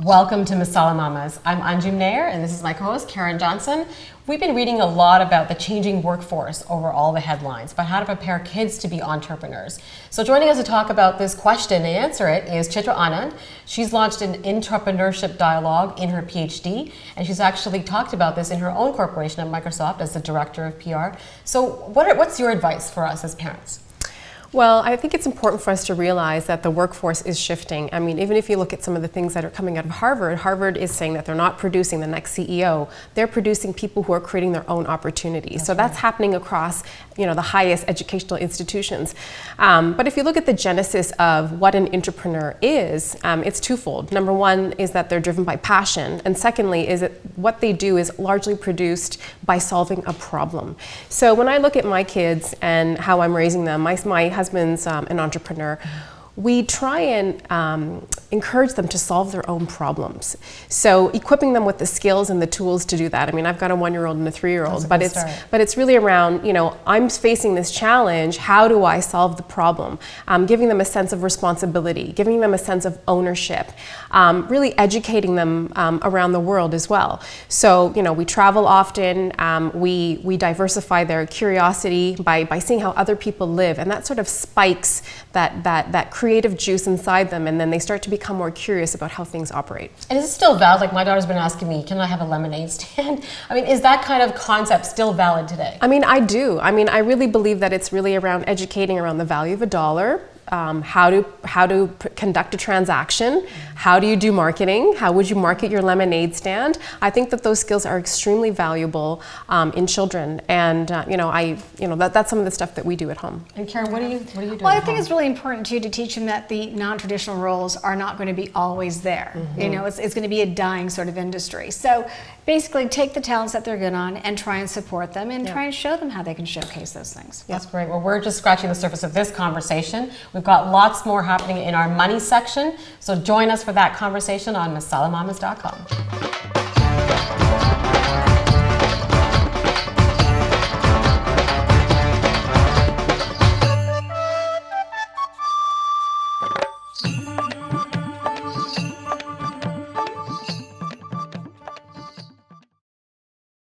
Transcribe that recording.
Welcome to Masalamommas. I'm Anjum Nair, and this is my co-host, Karen Johnson. We've been reading a lot about the changing workforce over all the headlines, about how to prepare kids to be entrepreneurs. So joining us to talk about this question and answer it is Chitra Anand. She's launched an entrepreneurship dialogue in her PhD, and she's actually talked about this in her own corporation at Microsoft as the director of PR. So what's your advice for us as parents? Well, I think it's important for us to realize that the workforce is shifting. I mean, even if you look at some of the things that are coming out of Harvard, Harvard is saying that they're not producing the next CEO. They're producing people who are creating their own opportunities. That's happening across, the highest educational institutions. But if you look at the genesis of what an entrepreneur is, it's twofold. Number one is that they're driven by passion, and secondly is that what they do is largely produced by solving a problem. So when I look at my kids and how I'm raising them, my husband's an entrepreneur. We try and encourage them to solve their own problems. So equipping them with the skills and the tools to do that. I mean, I've got a 1-year-old and a 3-year-old, but it's really around, I'm facing this challenge. How do I solve the problem? Giving them a sense of responsibility, giving them a sense of ownership, really educating them around the world as well. So, we travel often. We diversify their curiosity by seeing how other people live, and that sort of spikes that creative juice inside them, and then they start to become more curious about how things operate. And is it still valid? Like, my daughter's been asking me, can I have a lemonade stand? I mean, is that kind of concept still valid today? I mean, I do. I mean, I really believe that it's really around educating around the value of a dollar, how to conduct a transaction, how do you do marketing, how would you market your lemonade stand. I think that those skills are extremely valuable in children, and that's some of the stuff that we do at home. And Karen, what are you doing? Well, I think it's really important too to teach them that the non-traditional roles are not going to be always there. Mm-hmm. It's going to be a dying sort of industry. So basically take the talents that they're good on and try and support them and try and show them how they can showcase those things. That's great. Well, we're just scratching the surface of this conversation. We've got lots more happening in our money section. So join us for that conversation on masalamommas.com.